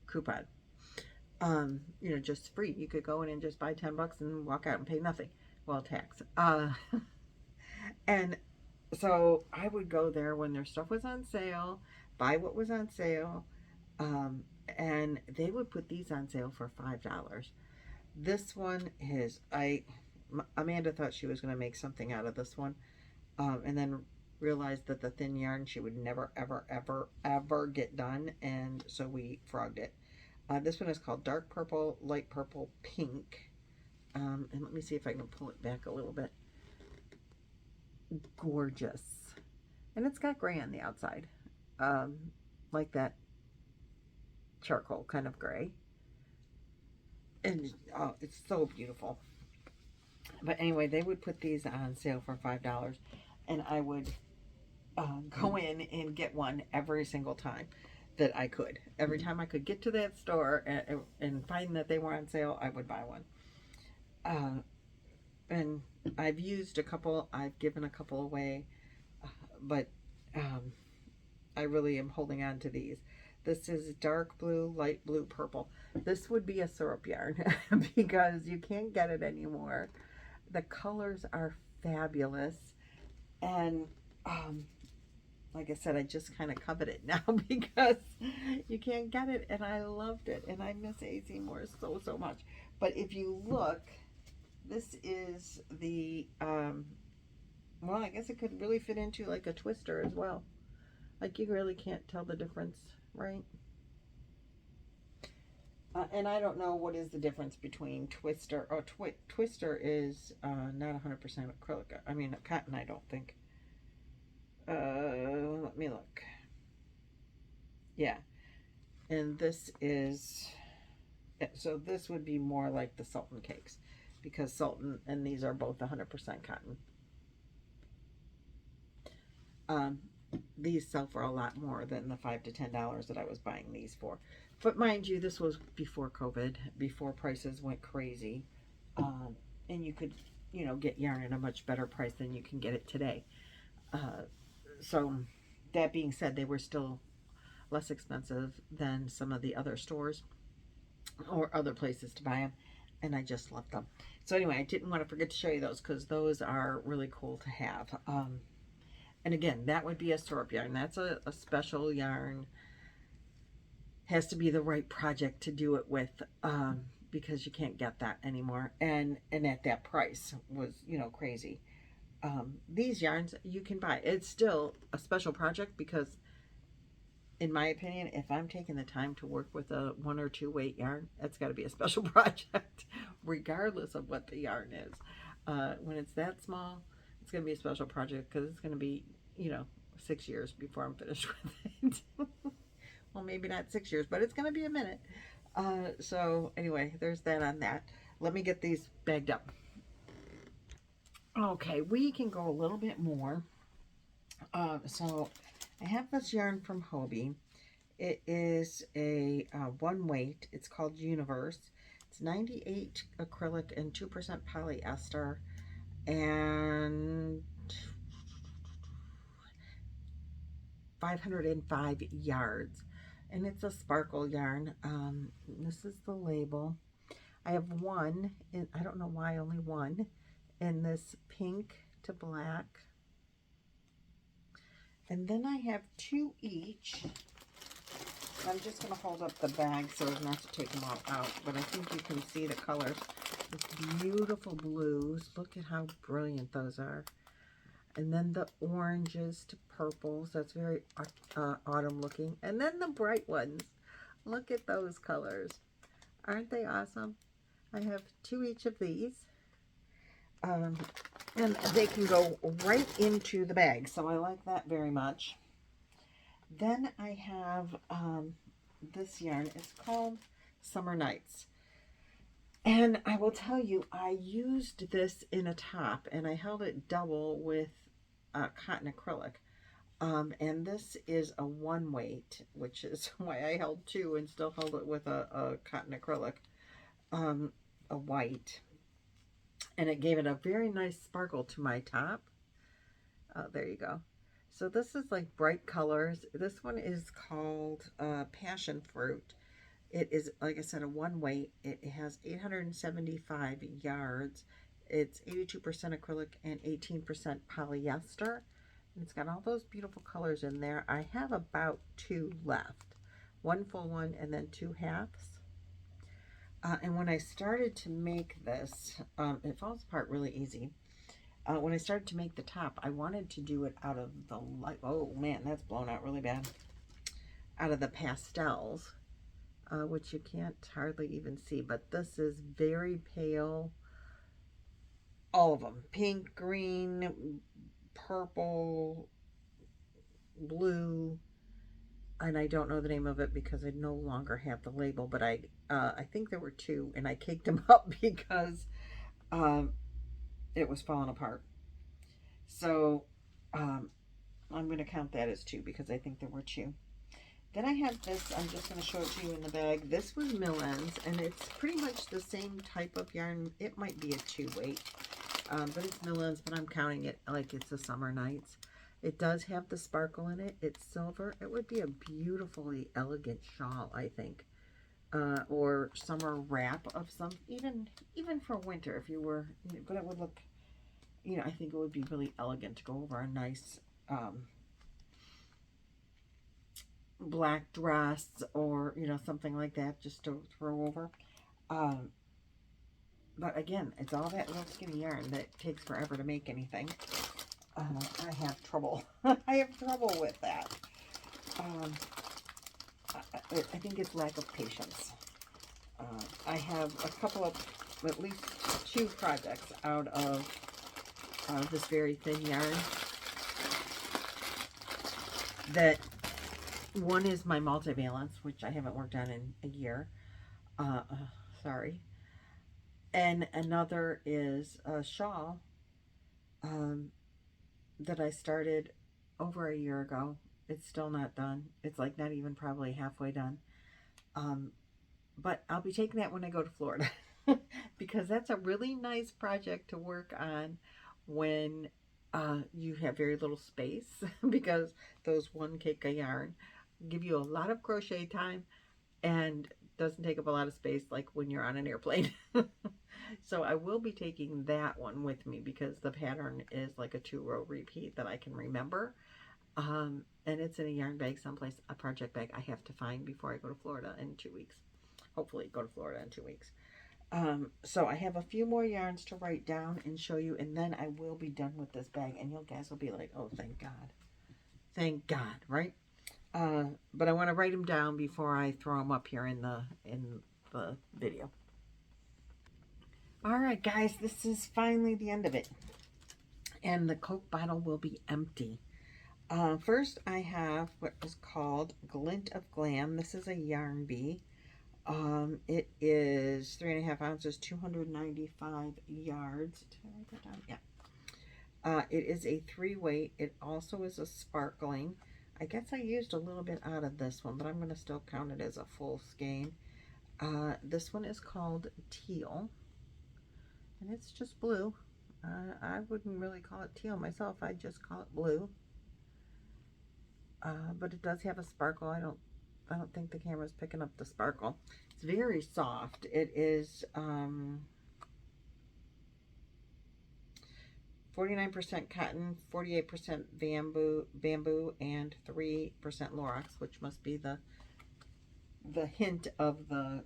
coupon. You know, just free. You could go in and just buy $10 and walk out and pay nothing. Well, tax. And so I would go there when their stuff was on sale, buy what was on sale, and they would put these on sale for $5. This one is, Amanda thought she was going to make something out of this one, and then realized that the thin yarn she would never, ever, ever, ever get done, and so we frogged it. This one is called Dark Purple, Light Purple, Pink, and let me see if I can pull it back a little bit. Gorgeous. And it's got gray on the outside, like that charcoal kind of gray. And oh, it's so beautiful. But anyway, they would put these on sale for $5, and I would go in and get one every single time that I could. Every time I could get to that store and find that they were on sale, I would buy one. And I've used a couple, I've given a couple away, but I really am holding on to these. This is dark blue, light blue, purple. This would be a syrup yarn because you can't get it anymore. The colors are fabulous. And like I said, I just kind of covet it now because you can't get it. And I loved it. And I miss AC Moore so, so much. But if you look, this is the, well, I guess it could really fit into like a twister as well. Like you really can't tell the difference, right? And I don't know what is the difference between twister. Oh, twister is not 100% acrylic. I mean, cotton, I don't think. Let me look. Yeah. And this is, so this would be more like the Sultan cakes, because Sultan and these are both 100% cotton. These sell for a lot more than the $5 to $10 that I was buying these for. But mind you, this was before COVID, before prices went crazy. And you could, you know, get yarn at a much better price than you can get it today. So that being said, they were still less expensive than some of the other stores or other places to buy them. And I just love them. So anyway, I didn't want to forget to show you those because those are really cool to have. And again, that would be a syrup yarn. That's a special yarn. has to be the right project to do it with, because you can't get that anymore. And at that price was, you know, crazy. These yarns you can buy. It's still a special project because, in my opinion, if I'm taking the time to work with a 1 or 2 weight yarn, that's got to be a special project, regardless of what the yarn is. When it's that small, it's going to be a special project because it's going to be, you know, 6 years before I'm finished with it. Well, maybe not 6 years, but it's going to be a minute. So anyway, there's that on that. Let me get these bagged up. Okay, we can go a little bit more. So I have this yarn from Hobie. It is a 1 weight. It's called Universe. It's 98 acrylic and 2% polyester, and 505 yards. And it's a sparkle yarn. This is the label. I have one, and I don't know why only one, in this pink to black. And then I have 2 each. I'm just going to hold up the bag so as not to take them all out, but I think you can see the colors. It's beautiful blues. Look at how brilliant those are. And then the oranges to purples. That's very autumn looking. And then the bright ones. Look at those colors. Aren't they awesome? I have 2 each of these. And they can go right into the bag, so I like that very much. Then I have this yarn. It's called Summer Nights. And I will tell you, I used this in a top, and I held it double with cotton acrylic. And this is a 1 weight, which is why I held 2 and still held it with a cotton acrylic, a white. And it gave it a very nice sparkle to my top. There you go. So this is like bright colors. This one is called Passion Fruit. It is, like I said, a 1 weight. It has 875 yards. It's 82% acrylic and 18% polyester. And it's got all those beautiful colors in there. I have about 2 left. 1 full one and then 2 halves. And when I started to make this, it falls apart really easy. When I started to make the top, I wanted to do it out of the light. Oh man, that's blown out really bad. Out of the pastels, which you can't hardly even see. But this is very pale. All of them. Pink, green, purple, blue. And I don't know the name of it because I no longer have the label. But I think there were 2, and I caked them up because it was falling apart. So I'm going to count that as 2 because I think there were 2. Then I have this. I'm just going to show it to you in the bag. This was Lynanne's, and it's pretty much the same type of yarn. It might be a 2 weight, but it's Lynanne's, but I'm counting it like it's a Summer Nights. It does have the sparkle in it. It's silver. It would be a beautifully elegant shawl, I think, or summer wrap of some, even for winter if you were, but it would look, you know, I think it would be really elegant to go over a nice black dress, or, you know, something like that, just to throw over. But again, it's all that little skinny yarn that takes forever to make anything. I have trouble. I have trouble with that. I think it's lack of patience. I have a couple of, at least 2 projects out of this very thin yarn. That one is my multivalence, which I haven't worked on in a year. Sorry. And another is a shawl that I started over a year ago. It's still not done. It's like not even probably halfway done. But I'll be taking that when I go to Florida because that's a really nice project to work on when you have very little space, because those 1 cake of yarn give you a lot of crochet time and doesn't take up a lot of space like when you're on an airplane. So I will be taking that one with me because the pattern is like a 2-row repeat that I can remember. And it's in a yarn bag someplace, a project bag I have to find before I go to Florida in 2 weeks. Hopefully go to Florida in 2 weeks. So I have a few more yarns to write down and show you, and then I will be done with this bag, and you guys will be like, oh, thank God. Thank God, right? But I want to write them down before I throw them up here in the video. All right, guys, this is finally the end of it. And the Coke bottle will be empty. First, I have what is called Glint of Glam. This is a yarn bee. It is 3.5 ounces, 295 yards. Did I write that down? Yeah. It is a 3-weight. It also is a sparkling. I guess I used a little bit out of this one, but I'm going to still count it as a full skein. This one is called Teal, and it's just blue. I wouldn't really call it teal myself. I'd just call it blue. But it does have a sparkle. I don't think the camera's picking up the sparkle. It's very soft. It is 49% cotton, 48% bamboo, and 3% Lorax, which must be the hint of the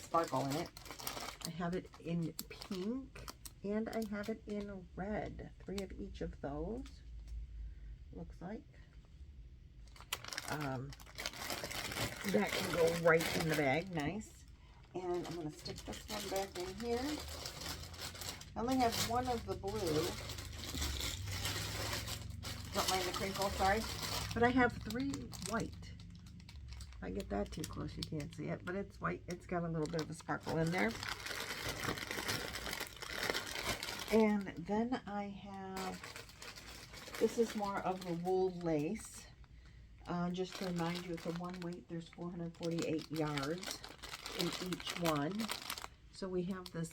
sparkle in it. I have it in pink and I have it in red. 3 of each of those, looks like. That can go right in the bag, nice. And I'm going to stick this one back in here. I only have one of the blue. Don't mind the crinkle, sorry. But I have 3 white. If I get that too close, you can't see it, but it's white. It's got a little bit of a sparkle in there. And then I have, this is more of the wool lace. Just to remind you, it's a 1-weight. There's 448 yards in each one. So we have this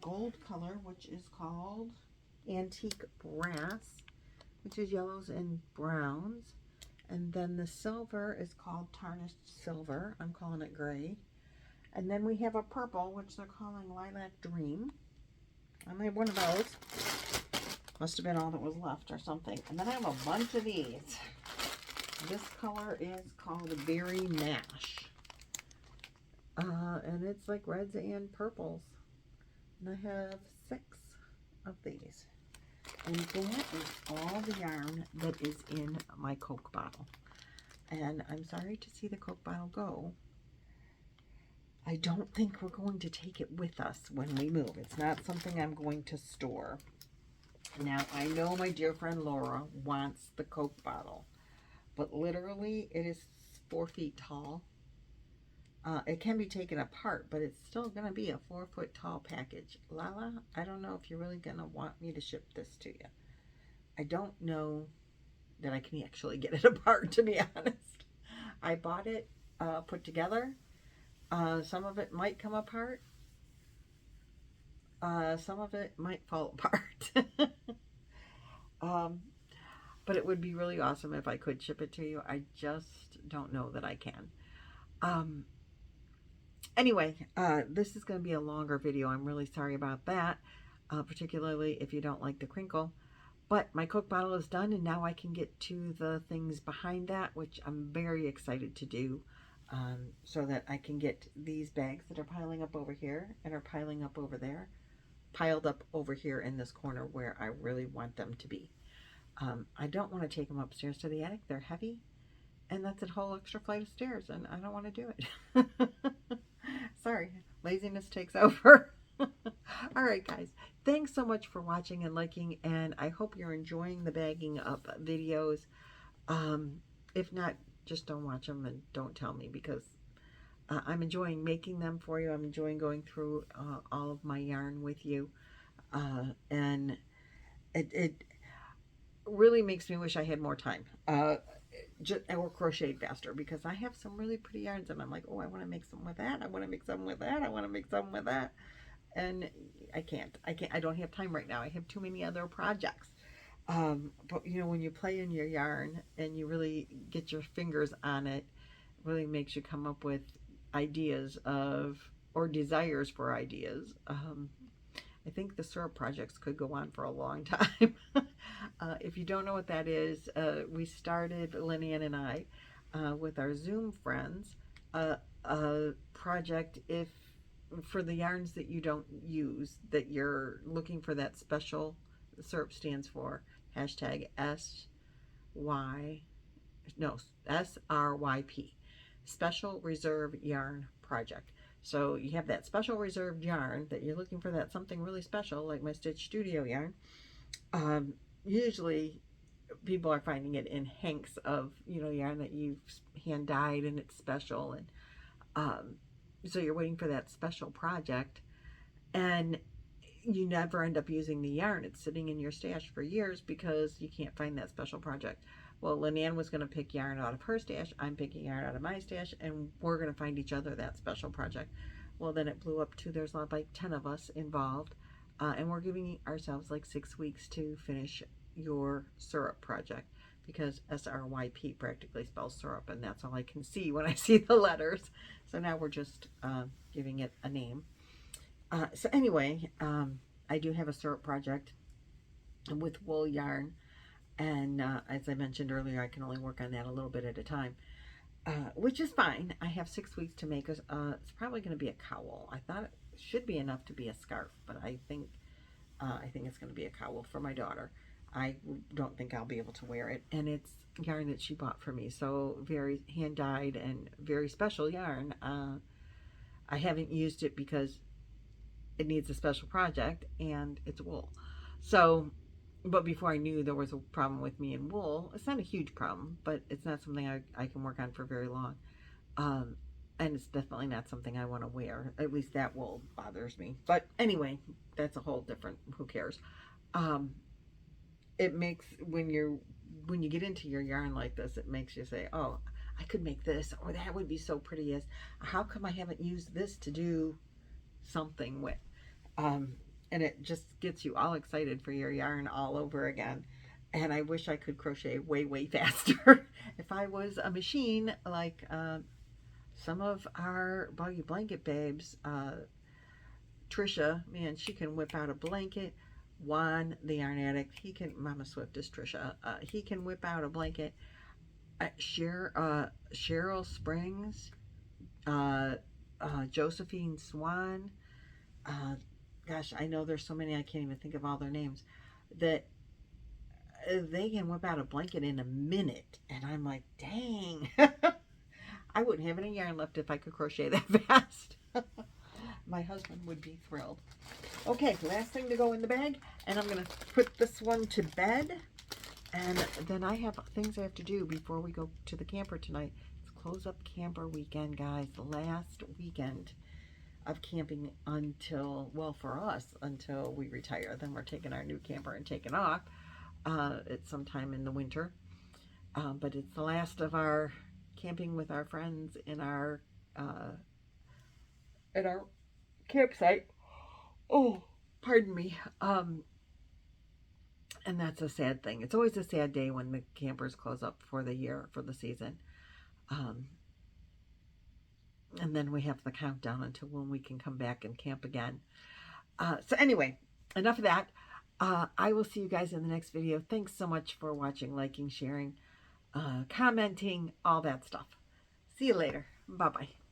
gold color, which is called Antique Brass, which is yellows and browns. And then the silver is called Tarnished Silver. I'm calling it gray. And then we have a purple, which they're calling Lilac Dream. I only have one of those. Must have been all that was left or something. And then I have a bunch of these. This color is called Berry Mash. And it's like reds and purples. And I have 6 of these. And that is all the yarn that is in my Coke bottle. And I'm sorry to see the Coke bottle go. I don't think we're going to take it with us when we move. It's not something I'm going to store. Now, I know my dear friend Laura wants the Coke bottle, but literally it is 4 feet tall. It can be taken apart, but it's still going to be a 4-foot tall package. Lala, I don't know if you're really going to want me to ship this to you. I don't know that I can actually get it apart, to be honest. I bought it put together. Some of it might come apart. Some of it might fall apart. But it would be really awesome if I could ship it to you. I just don't know that I can. Anyway, this is going to be a longer video. I'm really sorry about that, particularly if you don't like the crinkle. But my Coke bottle is done, and now I can get to the things behind that, which I'm very excited to do, so that I can get these bags that are piling up over here and are piling up over there, piled up over here in this corner where I really want them to be. I don't want to take them upstairs to the attic. They're heavy, and that's a whole extra flight of stairs, and I don't want to do it. Sorry, laziness takes over. All right, guys, thanks so much for watching and liking, and I hope you're enjoying the bagging up videos. If not, just don't watch them and don't tell me, because I'm enjoying making them for you. I'm enjoying going through all of my yarn with you, and it really makes me wish I had more time. Or crocheted faster, because I have some really pretty yarns and I'm like, oh, I want to make some with that. I want to make some with that. I want to make some with that. And I can't. I don't have time right now. I have too many other projects. But you know, when you play in your yarn and you really get your fingers on it, it really makes you come up with ideas or desires for ideas. I think the syrup projects could go on for a long time. If you don't know what that is, we started, Lynanne and I, with our Zoom friends, a project if for the yarns that you don't use, that you're looking for that special, SYRP stands for hashtag SY, no, SRYP, Special Reserve Yarn Project. So you have that special reserved yarn that you're looking for, that something really special, like my Stitch Studio yarn. Usually people are finding it in hanks of, yarn that you've hand dyed and it's special. And so you're waiting for that special project and you never end up using the yarn. It's sitting in your stash for years because you can't find that special project. Well, Lynanne was going to pick yarn out of her stash. I'm picking yarn out of my stash, and we're going to find each other that special project. Well, then it blew up to there's like 10 of us involved, and we're giving ourselves like 6 weeks to finish your syrup project, because SRYP practically spells syrup, and that's all I can see when I see the letters. So now we're just giving it a name. So anyway, I do have a syrup project with wool yarn, and as I mentioned earlier, I can only work on that a little bit at a time, which is fine. I have 6 weeks to make it's probably going to be a cowl. I thought it should be enough to be a scarf, but I think it's going to be a cowl for my daughter. I don't think I'll be able to wear it, and it's yarn that she bought for me, so very hand dyed and very special yarn. I haven't used it because it needs a special project and it's wool. So, but before I knew there was a problem with me in wool, it's not a huge problem, but it's not something I can work on for very long. And it's definitely not something I want to wear. At least that wool bothers me. But anyway, that's a whole different, who cares? It makes, when you get into your yarn like this, it makes you say, oh, I could make this, or that would be so pretty. As how come I haven't used this to do something with? And it just gets you all excited for your yarn all over again. And I wish I could crochet way, way faster. If I was a machine like some of our Boggy Blanket babes, Trisha, man, she can whip out a blanket. Juan, the yarn addict, he can, Mama Swift is Trisha, he can whip out a blanket. Cheryl Springs, Josephine Swan, gosh, I know there's so many I can't even think of all their names, that they can whip out a blanket in a minute. And I'm like, dang, I wouldn't have any yarn left if I could crochet that fast. My husband would be thrilled. Okay, last thing to go in the bag, and I'm going to put this one to bed, and then I have things I have to do before we go to the camper tonight. It's close up camper weekend, guys, the last weekend of camping until, well, for us, until we retire. Then we're taking our new camper and taking off. It's sometime in the winter, but it's the last of our camping with our friends in our campsite. Oh, pardon me. And that's a sad thing. It's always a sad day when the campers close up for the year, for the season. And then we have the countdown until when we can come back and camp again. So anyway, enough of that. I will see you guys in the next video. Thanks so much for watching, liking, sharing, commenting, all that stuff. See you later. Bye-bye.